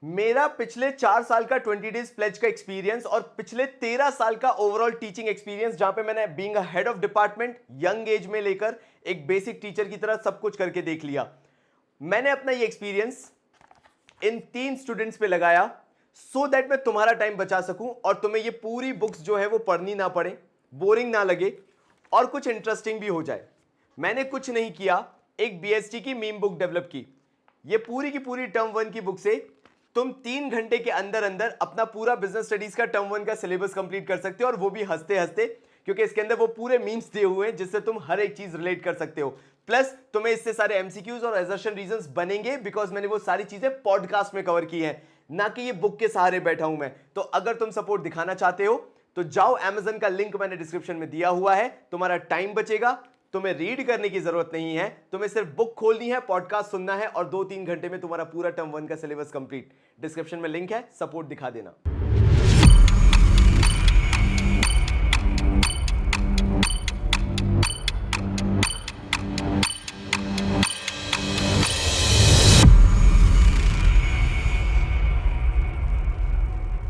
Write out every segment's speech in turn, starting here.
मेरा पिछले 4 साल का 20 डेज प्लेज का एक्सपीरियंस और पिछले 13 साल का ओवरऑल टीचिंग एक्सपीरियंस, जहां पे मैंने being a head of department young age में लेकर एक बेसिक टीचर की तरह सब कुछ करके देख लिया। मैंने अपना ये एक्सपीरियंस इन 3 स्टूडेंट्स पे लगाया सो दैट मैं तुम्हारा टाइम बचा सकूं और तुम्हें ये पूरी बुक्स जो है वो पढ़नी ना पड़े, बोरिंग ना लगे और कुछ इंटरेस्टिंग भी हो जाए। मैंने कुछ नहीं किया, एक बीएसटी की मीम बुक डेवलप की। ये पूरी की पूरी टर्म 1 की बुक से तुम 3 घंटे के अंदर अंदर अपना पूरा बिजनेस स्टडीज का टर्म 1 का सिलेबस कंप्लीट कर सकते हो, और वो भी हंसते हंसते, क्योंकि इसके अंदर वो पूरे मीम्स दिए हुए हैं जिससे तुम हर एक चीज रिलेट कर सकते हो। प्लस तुम्हें इससे सारे एमसीक्यूज और असर्शन रीजंस बनेंगे, बिकॉज मैंने वो सारी चीजें पॉडकास्ट में कवर की है, ना कि ये बुक के सहारे बैठा हूं मैं। तो अगर तुम सपोर्ट दिखाना चाहते हो तो जाओ, अमेजन का लिंक मैंने डिस्क्रिप्शन में दिया हुआ है, तुम्हारा टाइम बचेगा, तुम्हें रीड करने की जरूरत नहीं है, तुम्हें सिर्फ बुक खोलनी है, पॉडकास्ट सुनना है और 2-3 घंटे में तुम्हारा पूरा टर्म 1 का सिलेबस कंप्लीट। डिस्क्रिप्शन में लिंक है, सपोर्ट दिखा देना।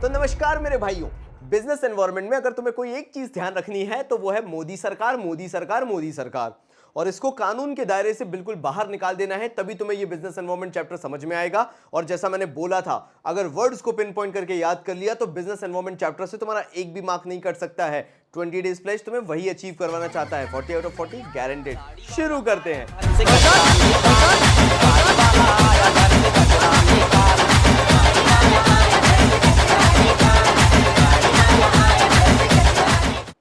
तो नमस्कार मेरे भाइयों, बिजनेस एनवायरनमेंट में अगर तुम्हें कोई एक चीज ध्यान रखनी है तो वो है मोदी सरकार, मोदी सरकार, मोदी सरकार, और इसको कानून के दायरे से बिल्कुल बाहर निकाल देना है, तभी तुम्हें ये बिजनेस एनवायरनमेंट चैप्टर समझ में आएगा। और जैसा मैंने बोला था, अगर वर्ड्स को पिन पॉइंट करके याद कर लिया तो बिजनेस एनवायरनमेंट चैप्टर से तुम्हारा एक भी मार्क नहीं कट सकता है। 20 डेज प्लेज तुम्हें वही अचीव करवाना चाहता है, 40 आउट ऑफ 40 गारंटेड। शुरू करते हैं।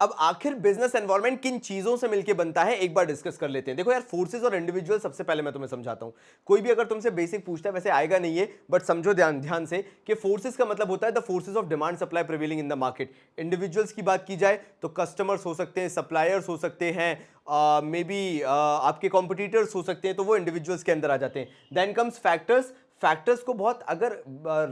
अब आखिर बिजनेस एनवायरनमेंट किन चीजों से मिलकर बनता है, एक बार डिस्कस कर लेते हैं। देखो यार, फोर्सेस और इंडिविजुअल सबसे पहले मैं तुम्हें समझाता हूं। कोई भी अगर तुमसे बेसिक पूछता है, वैसे आएगा नहीं है, बट समझो ध्यान ध्यान से कि फोर्सेस का मतलब होता है the forces of demand supply prevailing in the market. Individuals की बात की जाए तो कस्टमर्स हो सकते हैं, सप्लायर्स हो सकते हैं, मे बी आपके कॉम्पिटिटर्स हो सकते हैं, तो वो इंडिविजुअल्स के अंदर आ जाते हैं। Then comes factors. फैक्टर्स को बहुत अगर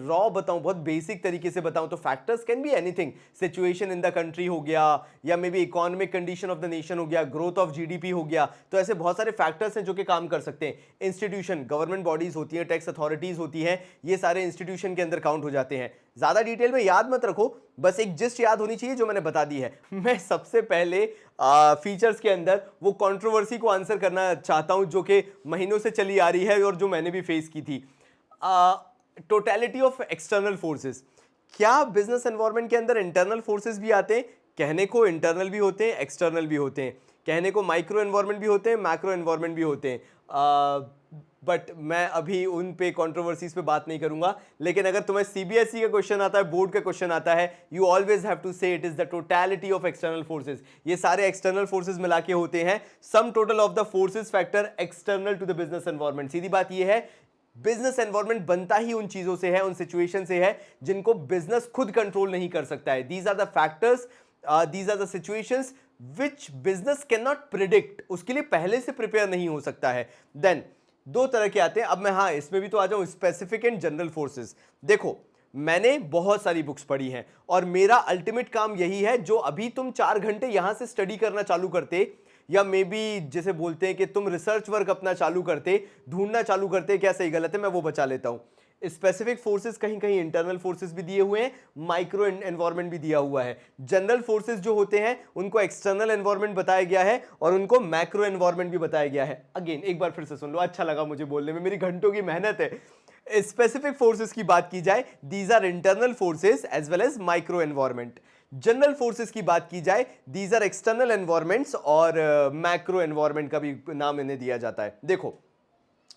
रॉ बताऊं, बहुत बेसिक तरीके से बताऊं, तो factors can be anything. Situation in the country हो गया, या may be economic condition of the nation हो गया, ग्रोथ ऑफ जीडीपी हो गया। तो ऐसे बहुत सारे फैक्टर्स हैं जो कि काम कर सकते हैं। इंस्टीट्यूशन, गवर्नमेंट बॉडीज होती है, टैक्स अथॉरिटीज होती है, ये सारे इंस्टीट्यूशन के अंदर काउंट हो जाते हैं। ज्यादा डिटेल में याद मत रखो, बस एक जिस्ट याद होनी चाहिए जो मैंने बता दी है। मैं सबसे पहले फीचर्स के अंदर वो कंट्रोवर्सी को आंसर करना चाहता हूं जो कि महीनों से चली आ रही है और जो मैंने भी फेस की थी। Totality of external forces. क्या बिजनेस एनवायरनमेंट के अंदर इंटरनल फोर्सेस भी आते हैं? कहने को इंटरनल भी होते हैं, एक्सटर्नल भी होते हैं। कहने को माइक्रो एनवायरनमेंट भी होते हैं, मैक्रो एनवायरनमेंट भी होते हैं। बट मैं अभी उन पे कंट्रोवर्सीज पे बात नहीं करूंगा। लेकिन अगर तुम्हें सीबीएसई का क्वेश्चन आता है, बोर्ड का क्वेश्चन आता है, you always have to say it is the totality of external forces. ये सारे एक्सटर्नल फोर्सेस मिला के होते हैं sum total of the forces factor external to the business environment. सीधी बात ये है, बिजनेस एनवायरनमेंट बनता ही उन चीजों से है, उन सिचुएशन से है जिनको बिजनेस खुद कंट्रोल नहीं कर सकता है। These are the factors, these are the situations which business can not predict, उसके लिए पहले से प्रिपेयर नहीं हो सकता है। देन दो तरह के आते हैं। अब मैं इसमें भी तो आ जाऊं, स्पेसिफिक एंड जनरल फोर्सेस। देखो, मैंने बहुत सारी बुक्स पढ़ी हैं और मेरा अल्टीमेट काम यही है, जो अभी तुम 4 घंटे यहां से स्टडी करना चालू करते, या मे बी जैसे बोलते हैं कि तुम रिसर्च वर्क अपना चालू करते, ढूंढना चालू करते क्या सही गलत है, मैं वो बचा लेता हूं। स्पेसिफिक फोर्सेस कहीं कहीं इंटरनल फोर्सेस भी दिए हुए हैं, माइक्रो एनवायरनमेंट भी दिया हुआ है। जनरल फोर्सेस जो होते हैं उनको एक्सटर्नल एनवायरनमेंट बताया गया है और उनको मैक्रो एनवायरनमेंट भी बताया गया है। अगेन एक बार फिर से सुन लो, अच्छा लगा मुझे बोलने में, मेरी घंटों की मेहनत है। स्पेसिफिक फोर्सेस की बात की जाए, these are internal forces as well as micro environment. General forces की बात की जाए, दीज आर एक्सटर्नल एनवायरनमेंट्स, और मैक्रो एनवायरनमेंट का भी नाम इन्हें दिया जाता है। देखो,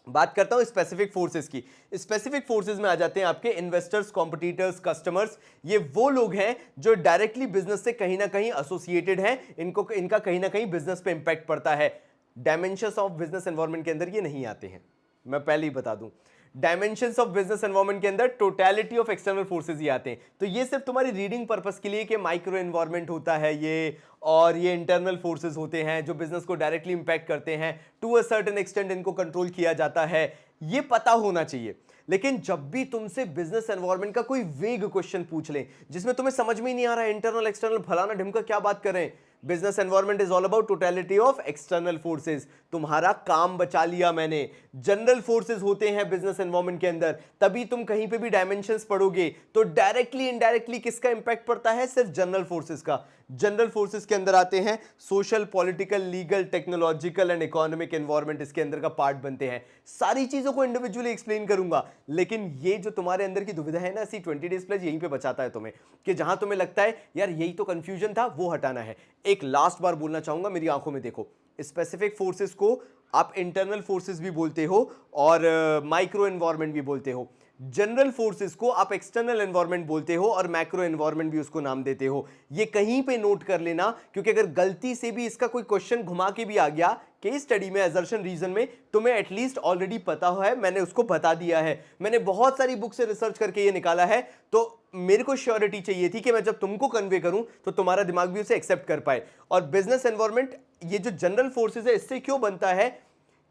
बात करता हूं स्पेसिफिक फोर्सेस की। स्पेसिफिक फोर्सेस में आ जाते हैं आपके इन्वेस्टर्स, कॉम्पिटिटर्स, कस्टमर्स। ये वो लोग हैं जो डायरेक्टली बिजनेस से कहीं ना कहीं एसोसिएटेड हैं, इनका कहीं ना कहीं बिजनेस पे इंपैक्ट पड़ता है। डायमेंशंस ऑफ बिजनेस एनवायरनमेंट के अंदर ये नहीं आते हैं, मैं पहले ही बता दूं। डायमेंशंस ऑफ बिजनेस एनवायरनमेंट के अंदर टोटलिटी ऑफ एक्सटर्नल फोर्सेस ही आते हैं। तो ये सिर्फ तुम्हारी रीडिंग पर्पस के लिए कि माइक्रो एनवायरनमेंट होता है ये, और ये इंटरनल फोर्सेस होते हैं जो बिजनेस को डायरेक्टली इंपैक्ट करते हैं, टू अ सर्टेन एक्सटेंट इनको कंट्रोल किया जाता है, ये पता होना चाहिए। लेकिन जब भी तुमसे बिजनेस एनवायरनमेंट का कोई वेग क्वेश्चन पूछ ले, जिसमें तुम्हें समझ में ही नहीं आ रहा है इंटरनल एक्सटर्नल फलाना ढिमका क्या बात कर रहे हैं, business environment is all about totality of external forces. तुम्हारा काम बचा लिया मैंने। जनरल फोर्सेस होते हैं बिजनेस एनवायरनमेंट के अंदर, तभी तुम कहीं पे भी डायमेंशंस पढ़ोगे तो डायरेक्टली इनडायरेक्टली किसका इंपैक्ट पड़ता है? सिर्फ जनरल फोर्सेस का। जनरल फोर्सेस के अंदर आते हैं social, political, legal, technological and economic environment इसके अंदर का पार्ट बनते हैं। सारी चीजों को इंडिविजुअली एक्सप्लेन करूंगा, लेकिन ये जो तुम्हारे अंदर की दुविधा है ना, इसी 20 डेज प्लस यहीं पे बचाता है तुम्हें, कि जहां तुम्हें लगता है यार यही तो कंफ्यूजन था, वो हटाना है। एक लास्ट बार बोलना चाहूंगा, मेरी आंखों में देखो, स्पेसिफिक फोर्सेस को आप इंटरनल फोर्सेस भी बोलते हो और माइक्रो एनवायरनमेंट भी बोलते हो। जनरल फोर्सेस को आप एक्सटर्नल एनवायरनमेंट बोलते हो और मैक्रो एनवायरनमेंट भी उसको नाम देते हो। ये कहीं पे नोट कर लेना, क्योंकि अगर गलती से भी इसका कोई क्वेश्चन घुमा के भी आ गया केस स्टडी में, असर्शन रीजन में, तुम्हें एटलीस्ट ऑलरेडी पता है, मैंने उसको बता दिया है। मैंने बहुत सारी बुक से रिसर्च करके ये निकाला है, तो मेरे को श्योरिटी चाहिए थी कि मैं जब तुमको कन्वे करूं तो तुम्हारा दिमाग भी उसे एक्सेप्ट कर पाए। और बिजनेस एनवायरनमेंट, ये जो जनरल फोर्सेस है, इससे क्यों बनता है?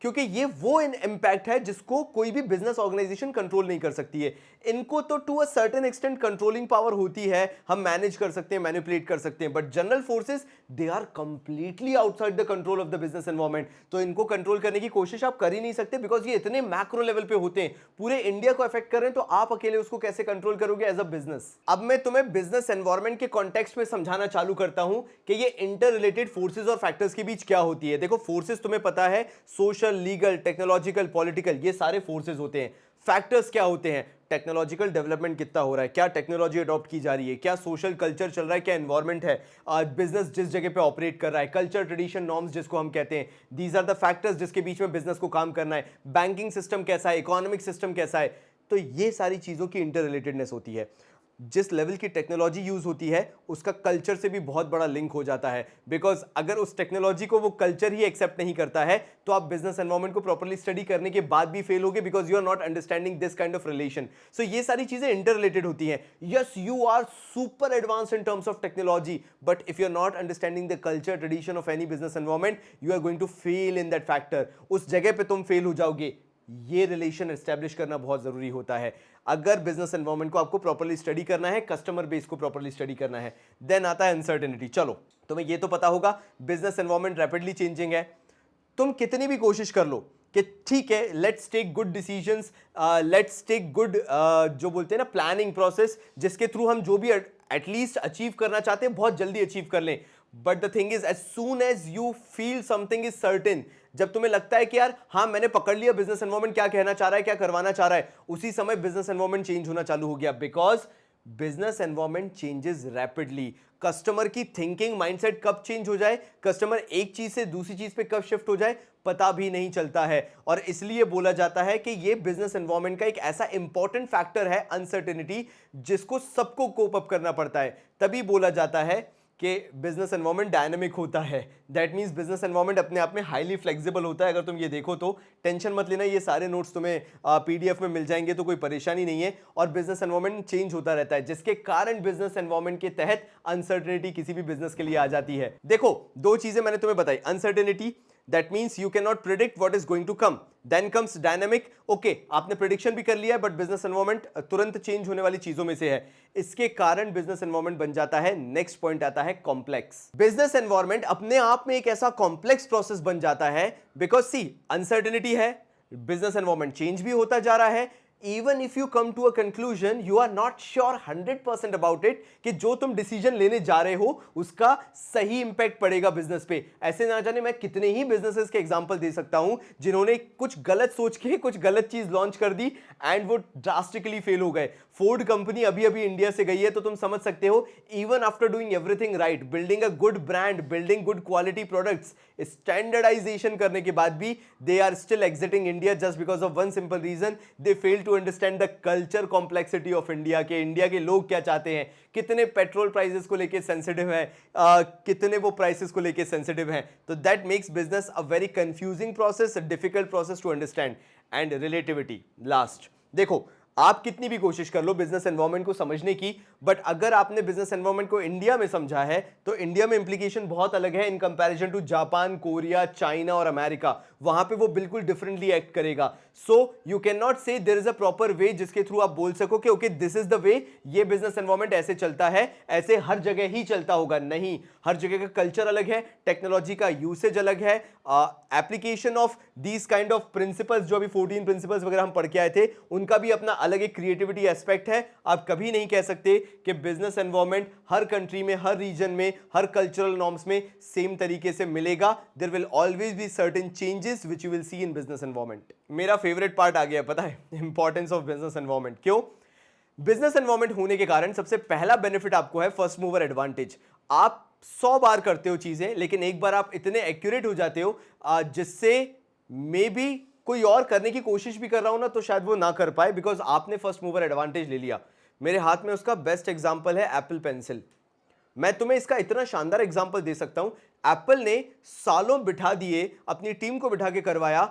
क्योंकि ये वो इंपैक्ट है जिसको कोई भी बिजनेस ऑर्गेनाइजेशन कंट्रोल नहीं कर सकती है। इनको तो to a certain extent controlling power होती है, हम मैनेज कर सकते हैं, मैनिपुलेट कर सकते हैं, but general forces they are completely outside the control of the business environment. तो इनको कंट्रोल करने की कोशिश आप कर ही नहीं सकते, बिकॉज ये इतने मैक्रो लेवल पे होते हैं, पूरे इंडिया को अफेक्ट कर रहे हैं, तो आप अकेले उसको कैसे कंट्रोल करोगे एज अ बिजनेस? अब मैं तुम्हें बिजनेस एनवायरनमेंट के कॉन्टेक्स्ट में समझाना चालू करता हूं कि ये इंटर रिलेटेड फोर्सेस और फैक्टर्स के बीच क्या होती है। देखो, फोर्सेस तुम्हें पता है, सोशल, लीगल, टेक्नोलॉजिकल, पॉलिटिकल, ये सारे फोर्सेस होते हैं। फैक्टर्स क्या होते हैं? टेक्नोलॉजिकल डेवलपमेंट कितना हो रहा है, क्या टेक्नोलॉजी अडॉप्ट की जा रही है, क्या सोशल कल्चर चल रहा है, क्या एनवायरनमेंट है, आज बिजनेस जिस जगह पे ऑपरेट कर रहा है, कल्चर, ट्रेडिशन, नॉर्म्स जिसको हम कहते हैं, दीज आर द फैक्टर्स जिसके बीच में बिजनेस को काम करना है। बैंकिंग सिस्टम कैसा है, इकोनॉमिक सिस्टम कैसा है, तो ये सारी चीजों की इंटर रिलेटेडनेस होती है। जिस लेवल की टेक्नोलॉजी यूज होती है उसका कल्चर से भी बहुत बड़ा लिंक हो जाता है, बिकॉज अगर उस टेक्नोलॉजी को वो कल्चर ही एक्सेप्ट नहीं करता है तो आप बिजनेस एनवायरनमेंट को प्रॉपर्ली स्टडी करने के बाद भी फेल होगे, because you are not understanding this kind of relation. So ये सारी चीजें इंटर रिलेटेड होती हैं। Yes, you are super advance in terms of technology, but if you are not understanding the culture, tradition of any business environment, you are going to fail in that factor. उस जगह पे तुम fail हो जाओगे। ये relation establish करना बहुत जरूरी होता है। अगर बिजनेस एनवायरनमेंट को आपको प्रॉपर्ली स्टडी करना है, कस्टमर बेस को प्रॉपर्ली स्टडी करना है, देन आता है अनसर्टेनिटी। चलो, तुम्हें ये तो पता होगा बिजनेस एनवायरनमेंट रैपिडली चेंजिंग है। तुम कितनी भी कोशिश कर लो कि ठीक है, let's take good decisions, let's take good जो बोलते हैं ना प्लानिंग प्रोसेस, जिसके थ्रू हम जो भी एटलीस्ट अचीव करना चाहते हैं बहुत जल्दी अचीव कर लें। But the thing is, as soon as you feel something is certain, जब तुम्हें लगता है कि यार हाँ मैंने पकड़ लिया बिजनेस एनवायरनमेंट क्या कहना चाह रहा है, क्या करवाना चाह रहा है, उसी समय बिजनेस एनवायरनमेंट चेंज होना चालू हो गया। Because business environment changes rapidly. Customer की थिंकिंग, माइंडसेट कब चेंज हो जाए, कस्टमर एक चीज से दूसरी चीज पे कब शिफ्ट हो जाए, पता भी नहीं चलता है। और इसलिए बोला जाता है कि ये बिजनेस एनवायरनमेंट का एक ऐसा इंपॉर्टेंट फैक्टर है, अनसर्टेनिटी, जिसको सबको कोप अप करना पड़ता है। तभी बोला जाता है कि बिजनेस एनवायरनमेंट डायनामिक होता है। दैट मींस बिजनेस एनवायरनमेंट अपने आप में हाईली फ्लेक्सिबल होता है। अगर तुम ये देखो तो टेंशन मत लेना, ये सारे नोट्स तुम्हें पीडीएफ में मिल जाएंगे, तो कोई परेशानी नहीं है। और बिजनेस एनवायरनमेंट चेंज होता रहता है, जिसके कारण बिजनेस एनवायरनमेंट के तहत अनसर्टेनिटी किसी भी बिजनेस के लिए आ जाती है। देखो, दो चीजें मैंने तुम्हें बताई, uncertainty, that means you can not predict what is going to come. Then comes dynamic, okay आपने प्रिडिक्शन भी कर लिया है, बट बिजनेस एनवायरनमेंट तुरंत चेंज होने वाली चीजों में से है। इसके कारण बिजनेस एनवायरनमेंट बन जाता है। नेक्स्ट पॉइंट आता है कॉम्प्लेक्स। बिजनेस एनवायरनमेंट अपने आप में एक ऐसा कॉम्प्लेक्स प्रोसेस बन जाता है, बिकॉज सी अनसर्टेनिटी है, बिजनेस एनवायरनमेंट चेंज भी होता जा रहा है। Even if you come to a conclusion, you are not sure 100% about it कि जो तुम डिसीजन लेने जा रहे हो उसका सही इंपैक्ट पड़ेगा बिजनेस पे। ऐसे ना जाने मैं कितने ही बिजनेसेस के एग्जांपल दे सकता हूं जिन्होंने कुछ गलत सोच के कुछ गलत चीज लॉन्च कर दी एंड वो ड्रास्टिकली फेल हो गए। फोर्ड कंपनी अभी अभी इंडिया से गई है, तो तुम समझ सकते हो, even after doing everything right, building a good brand, building good quality products, standardisation करने के बाद भी they are still exiting India just because of one simple reason, they fail to understand the culture complexity of India, के India के लोग क्या चाहते हैं, कितने पेट्रोल प्राइसेस को लेके सेंसिटिव है, कितने वो प्राइसेस को लेके सेंसिटिव है। तो that makes business a very confusing process, difficult process to understand. And relativity last. देखो, आप कितनी भी कोशिश कर लो बिजनेस एनवायरनमेंट को समझने की, बट अगर आपने बिजनेस एनवायरनमेंट को इंडिया में समझा है तो इंडिया में इंप्लीकेशन बहुत अलग है in comparison to Japan, Korea, China और अमेरिका। वहां पे वो बिल्कुल डिफरेंटली एक्ट करेगा। So you can not say there is a proper way जिसके थ्रू आप बोल सको कि okay this is the way, ये बिजनेस एनवायरनमेंट ऐसे चलता है, ऐसे हर जगह ही चलता होगा। नहीं, हर जगह का कल्चर अलग है, टेक्नोलॉजी का यूसेज अलग है, application of these kind of principles, जो अभी 14 प्रिंसिपल्स वगैरह हम पढ़ के आए थे, उनका भी अपना अलग एक क्रिएटिविटी एस्पेक्ट है। आप कभी नहीं कह सकते कि बिजनेस एनवायरनमेंट हर कंट्री में, हर रीजन में, हर कल्चरल नॉर्म्स में सेम तरीके से मिलेगा। There will always be certain changes which you will see in business environment. मेरा फेवरेट पार्ट आ गया, पता है, इंपॉर्टेंस ऑफ बिजनेस एनवायरनमेंट। क्यों? बिजनेस एनवायरनमेंट होने के कारण सबसे पहला बेनिफिट आपको है फर्स्ट मूवर एडवांटेज। आप 100 बार करते हो चीजें, लेकिन एक बार आप इतने एक्यूरेट हो जाते हो जिससे मे बी कोई और करने की कोशिश भी कर रहा हो ना, तो शायद वो ना कर पाए, बिकॉज आपने फर्स्ट मूवर एडवांटेज ले लिया। मेरे हाथ में उसका बेस्ट एग्जांपल है एप्पल पेंसिल। मैं तुम्हें इसका इतना शानदार एग्जांपल दे सकता हूं। एप्पल ने सालों बिठा दिए, अपनी टीम को बिठा के करवाया,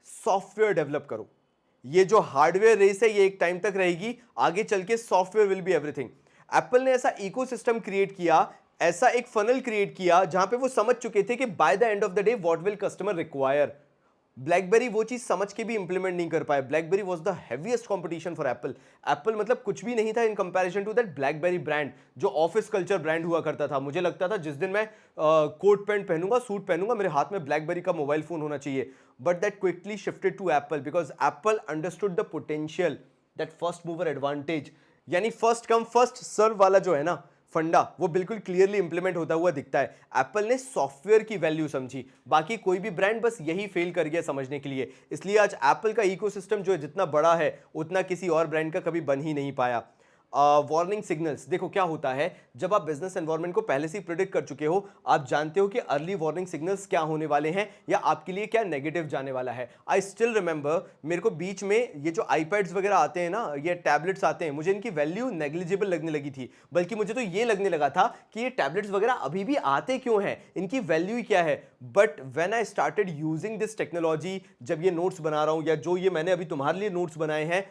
सॉफ्टवेयर डेवलप करो। ये जो हार्डवेयर रेस है ये एक टाइम तक रहेगी, आगे चल के software will be everything. Apple ने ऐसा इकोसिस्टम क्रिएट किया, ऐसा एक फनल क्रिएट किया जहां पे वो समझ चुके थे कि by the end of the day what will customer require. BlackBerry वो चीज समझ के भी इंप्लीमेंट नहीं कर पाए। BlackBerry was the heaviest competition for Apple. Apple मतलब कुछ भी नहीं था in comparison to that BlackBerry brand, जो ऑफिस कल्चर ब्रांड हुआ करता था। मुझे लगता था जिस दिन मैं कोट पैंट पहनूंगा, सूट पहनूंगा, मेरे हाथ में ब्लैकबेरी का मोबाइल फोन होना चाहिए। But that quickly shifted to Apple because Apple understood the potential, that first mover advantage, यानी फर्स्ट कम फर्स्ट सर्व वाला जो है ना फंडा, वो बिल्कुल क्लियरली इंप्लीमेंट होता हुआ दिखता है। एप्पल ने सॉफ्टवेयर की वैल्यू समझी, बाकी कोई भी ब्रांड बस यही फेल कर गया समझने के लिए। इसलिए आज एप्पल का इकोसिस्टम जो है जितना बड़ा है, उतना किसी और ब्रांड का कभी बन ही नहीं पाया। वार्निंग सिग्नल्स, देखो क्या होता है जब आप बिजनेस एनवायरनमेंट को पहले से ही प्रिडिक्ट कर चुके हो, आप जानते हो कि अर्ली वार्निंग सिग्नल्स क्या होने वाले हैं या आपके लिए क्या नेगेटिव जाने वाला है। आई स्टिल रिमेंबर, मेरे को बीच में ये जो आईपैड्स वगैरह आते हैं ना, ये टैबलेट्स आते हैं, मुझे इनकी वैल्यू नेग्लिजिबल लगने लगी थी। बल्कि मुझे तो ये लगने लगा था कि ये टैबलेट्स वगैरह अभी भी आते क्यों हैं, इनकी वैल्यू क्या है। But when I started using this technology, जब ये नोट्स बना रहा हूं या जो ये मैंने अभी तुम्हारे लिए नोट्स बनाए हैं,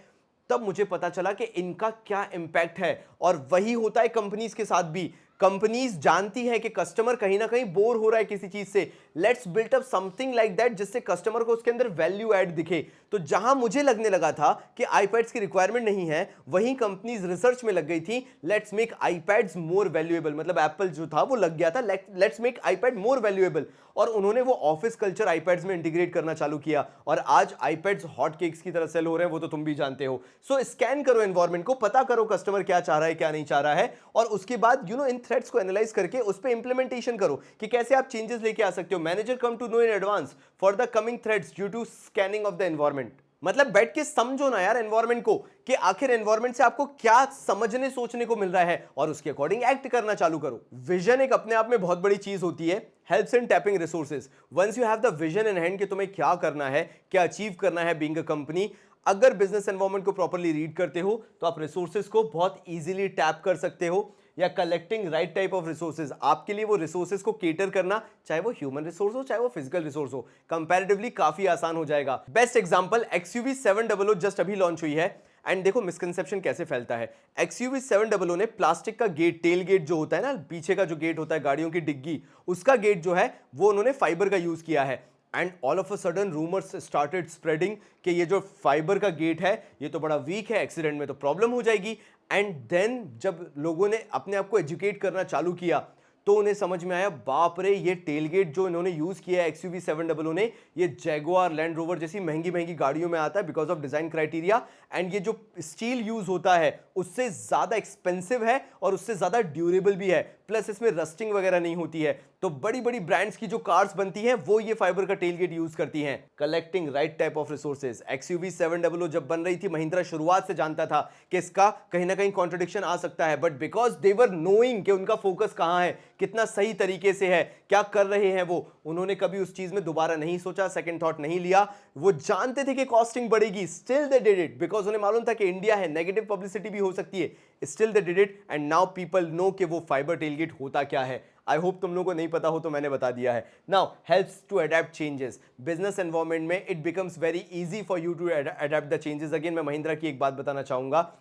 तब मुझे पता चला कि इनका क्या इंपैक्ट है। और वही होता है कंपनीज के साथ भी। कंपनीज जानती है कि कस्टमर कहीं ना कहीं बोर हो रहा है किसी चीज से, let's build up something like that जिससे कस्टमर को उसके अंदर वैल्यू ऐड दिखे। तो जहां मुझे लगने लगा था कि आईपैड्स की रिक्वायरमेंट नहीं है, वहीं कंपनीज रिसर्च में लग गई थी, let's make iPads more valuable. मतलब एप्पल जो था वो लग गया था let's make iPad more valuable, और उन्होंने वो ऑफिस कल्चर आईपैड्स में इंटीग्रेट करना चालू किया। और आज आईपैड्स हॉट केक्स की तरह सेल हो रहे हैं, वो तो तुम भी जानते हो। सो स्कैन करो एनवायरनमेंट को, पता करो कस्टमर क्या चाह रहा है क्या नहीं चाह रहा है, और उसके बाद इन थ्रेड्स को एनालाइज करके उस पर इंप्लीमेंटेशन करो कि कैसे आप चेंजेस लेके आ सकते हो। Manager come to know in advance for the coming threats due to scanning of the environment. मतलब बैठ के समझो ना यार एनवायरनमेंट को, कि आखिर एनवायरनमेंट से आपको क्या समझने सोचने को मिल रहा है, और उसके अकॉर्डिंग एक्ट करना चालू करो। विजन एक अपने आप में बहुत बड़ी चीज होती है, helps in tapping resources. Once you have the vision in hand कि तुम्हें क्या करना है, क्या अचीव करना है बीइंग अ कंपनी, अगर बिजनेस एनवायरनमेंट को प्रॉपर्ली रीड करते हो तो आप रिसोर्सेज को बहुत इजीली टैप कर सकते हो, या collecting right type of resources. आपके लिए वो रिसोर्सेज को केटर करना, चाहे वो ह्यूमन रिसोर्स हो चाहे वो फिजिकल रिसोर्स हो, कंपैरेटिवली काफी आसान हो जाएगा। बेस्ट एग्जांपल XUV 700 जस्ट अभी लॉन्च हुई है, एंड देखो मिसकंसेप्शन कैसे फैलता है। XUV 700 ने प्लास्टिक का गेट, टेल गेट जो होता है ना, पीछे का जो गेट होता है गाड़ियों की डिग्गी, उसका गेट जो है वो उन्होंने फाइबर का यूज किया है। And all of a sudden rumours started spreading कि ये जो फाइबर का गेट है ये तो बड़ा वीक है, एक्सीडेंट में तो प्रॉब्लम हो जाएगी। एंड देन जब लोगों ने अपने आप को एजुकेट करना चालू किया, तो उन्हें समझ में आया, बाप रे, ये टेलगेट जो इन्होंने यूज किया है XUV 700 ने, ये जैगुआर, लैंड रोवर जैसी महंगी महंगी गाड़ियों में आता है because of design criteria. And ये जो स्टील यूज होता है उससे ज्यादा एक्सपेंसिव है और उससे ज्यादा ड्यूरेबल भी है, प्लस इसमें रस्टिंग वगैरह नहीं होती है। तो बड़ी बड़ी ब्रांड्स की जो कार्स बनती हैं वो ये फाइबर का टेलगेट यूज करती हैं। Collecting right type of resources. XUV 700 जब बन रही थी, महिंद्रा शुरुआत से जानता था कि इसका कहीं ना कहीं कॉन्ट्रडिक्शन आ सकता है, but because they were knowing कि उनका फोकस कहां है, कितना सही तरीके से है, क्या कर रहे हैं वो, उन्होंने कभी उस चीज में दोबारा नहीं सोचा, सेकंड थॉट नहीं लिया। वो जानते थे कि कॉस्टिंग बढ़ेगी, still they did it, because उन्हें मालूम था कि इंडिया है, नेगेटिव पब्लिसिटी भी हो सकती है, still they did it. And now people know कि वो फाइबर टेलगेट होता क्या है। आई होप तुम लोगों को नहीं पता हो तो मैंने बता दिया है। Now helps to adapt changes. Business environment में it becomes very easy for you to adapt the changes. Again मैं महिंद्रा की एक बात बताना चाहूंगा,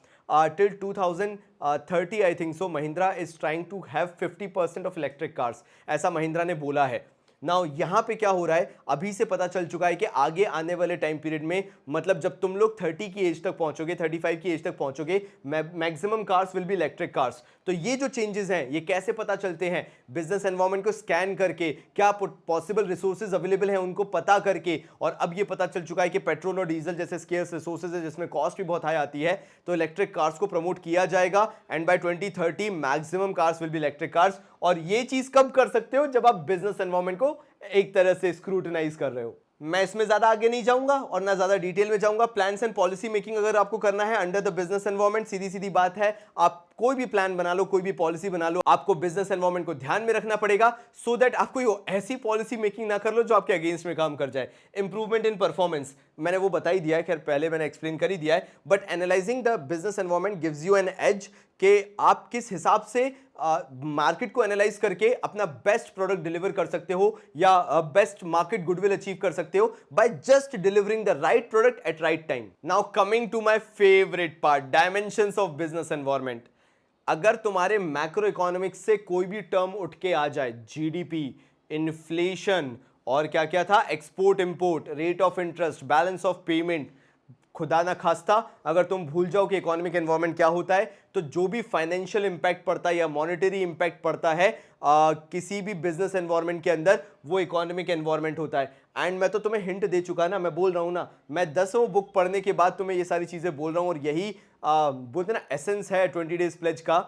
till 2030 I think so, Mahindra is trying to have 50% of electric cars, ऐसा महिंद्रा ने बोला है। नाउ यहां पे क्या हो रहा है, अभी से पता चल चुका है कि आगे आने वाले टाइम पीरियड में, मतलब जब तुम लोग 30 की एज तक पहुंचोगे, 35 की एज तक पहुंचोगे, maximum cars will be electric cars. तो ये जो चेंजेस हैं ये कैसे पता चलते हैं? बिजनेस एनवायरनमेंट को स्कैन करके, क्या पॉसिबल रिसोर्सेज अवेलेबल हैं उनको पता करके, और अब ये पता चल चुका है कि पेट्रोल और डीजल जैसे स्केर्स रिसोर्सेज है जिसमें कॉस्ट भी बहुत हाई आती है, तो इलेक्ट्रिक कार्स को प्रमोट किया जाएगा and by 2030 maximum cars will be electric cars. और ये चीज कब कर सकते हो? जब आप बिजनेस एनवायरनमेंट को एक तरह से स्क्रूटनाइज कर रहे हो। मैं इसमें ज्यादा आगे नहीं जाऊंगा और ना ज्यादा डिटेल में जाऊंगा। प्लान्स एंड पॉलिसी मेकिंग अगर आपको करना है अंडर द बिजनेस एनवायरनमेंट, सीधी सीधी बात है, आप कोई भी प्लान बना लो, कोई भी पॉलिसी बना लो, आपको बिजनेस एनवायरनमेंट को ध्यान में रखना पड़ेगा, सो दैट आप कोई ऐसी पॉलिसी मेकिंग ना कर लो जो आपके अगेंस्ट में काम कर जाए। इंप्रूवमेंट इन परफॉर्मेंस मैंने वो बता ही दिया है, खैर पहले मैंने एक्सप्लेन कर ही दिया है, but analysing the business environment gives you an edge कि आप किस हिसाब से मार्केट को एनालाइज करके अपना बेस्ट प्रोडक्ट डिलीवर कर सकते हो या बेस्ट मार्केट गुडविल अचीव कर सकते हो by just delivering the right product at right time. Now coming to my favourite part, dimensions of business environment. अगर तुम्हारे मैक्रो इकोनॉमिक्स से कोई भी टर्म उठ के आ जाए, जीडीपी, इन्फ्लेशन और क्या क्या था, export import, rate of interest, balance of payment, खुदा ना खास्ता अगर तुम भूल जाओ कि इकोनॉमिक एनवायरनमेंट क्या होता है, तो जो भी फाइनेंशियल इंपैक्ट पड़ता है या मॉनेटरी इंपैक्ट पड़ता है किसी भी बिजनेस एनवायरनमेंट के अंदर, वो इकोनॉमिक एनवायरनमेंट होता है। एंड मैं तो तुम्हें हिंट दे चुका ना, मैं बोल रहा हूं ना, मैं 10वां बुक पढ़ने के बाद तुम्हें ये सारी चीजें बोल रहा हूं, और यही बोलते ना एसेंस है 20 डेज प्लेज का,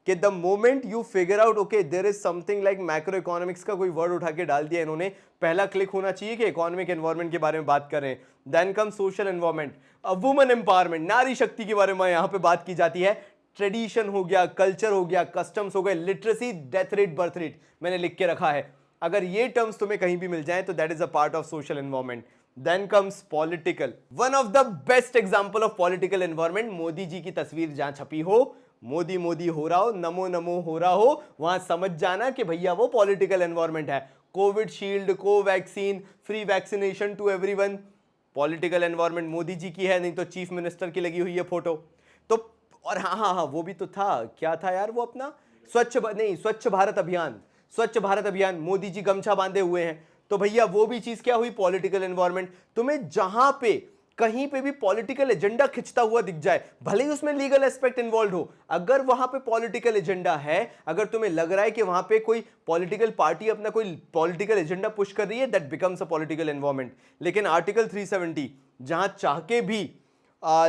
कि the moment you figure out okay there is something like macro economics का कोई वर्ड उठा के डाल दिया इन्होंने, पहला क्लिक होना चाहिए कि इकोनॉमिक एनवायरनमेंट के बारे में बात कर रहे हैं। Then come social environment, women empowerment, नारी शक्ति के बारे में यहां पे बात की जाती है। ट्रेडिशन हो गया, कल्चर हो गया, कस्टम्स हो गए, literacy, death rate, birth rate मैंने लिख के रखा है। अगर ये टर्म्स तुम्हें कहीं भी मिल जाए तो that is a part of social environment. Then comes political, one of the best example of political environment, Modi ji की तस्वीर जहां छपी हो, मोदी मोदी हो रहा हो, नमो नमो हो रहा हो, वहां समझ जाना कि भैया वो पॉलिटिकल एनवायरनमेंट है। Covishield, Covaxin, free vaccination to everyone, political environment Modi ji की है, नहीं तो चीफ मिनिस्टर की लगी हुई है फोटो। तो और हाँ हाँ हाँ वो भी तो था, क्या था यार वो अपना स्वच्छ भारत अभियान, स्वच्छ भारत अभियान, मोदी जी गमछा बांधे हुए हैं, तो भैया वो भी चीज क्या हुई, पॉलिटिकल एनवायरनमेंट। तुम्हें जहां पे कहीं पे भी पॉलिटिकल एजेंडा खिंचता हुआ दिख जाए, भले ही उसमें लीगल एस्पेक्ट इन्वॉल्व हो, अगर वहां पे पॉलिटिकल एजेंडा है, अगर तुम्हें लग रहा है कि वहां पे कोई पॉलिटिकल पार्टी अपना कोई पॉलिटिकल एजेंडा पुश कर रही है, that becomes a political environment. लेकिन आर्टिकल 370 जहां चाह के भी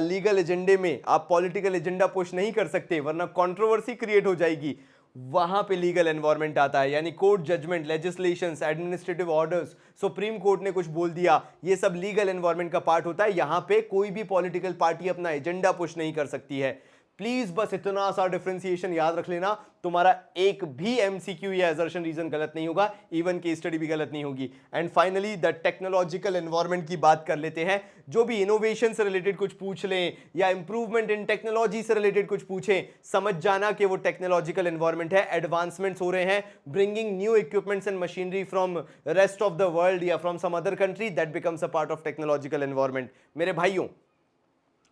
लीगल एजेंडे में आप पॉलिटिकल एजेंडा पुश नहीं कर सकते वरना कंट्रोवर्सी क्रिएट हो जाएगी, वहां पे लीगल एनवायरनमेंट आता है। यानी court judgement, legislations, administrative orders, supreme court ने कुछ बोल दिया, ये सब लीगल एनवायरनमेंट का पार्ट होता है। यहां पे कोई भी पॉलिटिकल पार्टी अपना एजेंडा पुश नहीं कर सकती है। प्लीज बस इतना सा डिफरेंशिएशन याद रख लेना, तुम्हारा एक भी एमसीक्यू या असर्शन रीजन गलत नहीं होगा, इवन केस स्टडी भी गलत नहीं होगी। And finally the technological environment की बात कर लेते हैं। जो भी इनोवेशन से रिलेटेड कुछ पूछ लें या इंप्रूवमेंट इन टेक्नोलॉजी से रिलेटेड कुछ पूछें, समझ जाना कि वो टेक्नोलॉजिकल एनवायरनमेंट है। एडवांसमेंट्स हो रहे हैं, bringing new equipments and machinery from rest of the world या from some other country, that becomes a part of technological environment. मेरे भाइयों,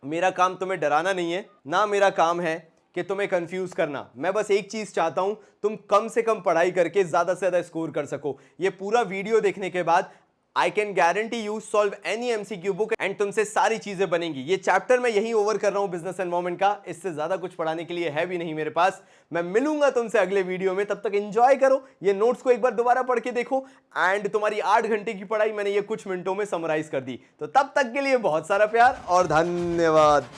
मेरा काम तुम्हें डराना नहीं है, ना मेरा काम है कि तुम्हें कंफ्यूज करना। मैं बस एक चीज चाहता हूं, तुम कम से कम पढ़ाई करके ज्यादा से ज्यादा स्कोर कर सको। ये पूरा वीडियो देखने के बाद I can guarantee you solve any MCQ book and तुमसे सारी चीजें बनेंगी। ये चैप्टर मैं यही ओवर कर रहा हूं बिजनेस एनवायरनमेंट का, इससे ज्यादा कुछ पढ़ाने के लिए है भी नहीं मेरे पास। मैं मिलूंगा तुमसे अगले वीडियो में, तब तक एंजॉय करो, ये नोट्स को एक बार दोबारा पढ़ के देखो एंड तुम्हारी 8 घंटे की पढ़ाई मैंने ये कुछ मिनटों में समराइज कर दी। तो तब तक के लिए बहुत सारा प्यार और धन्यवाद।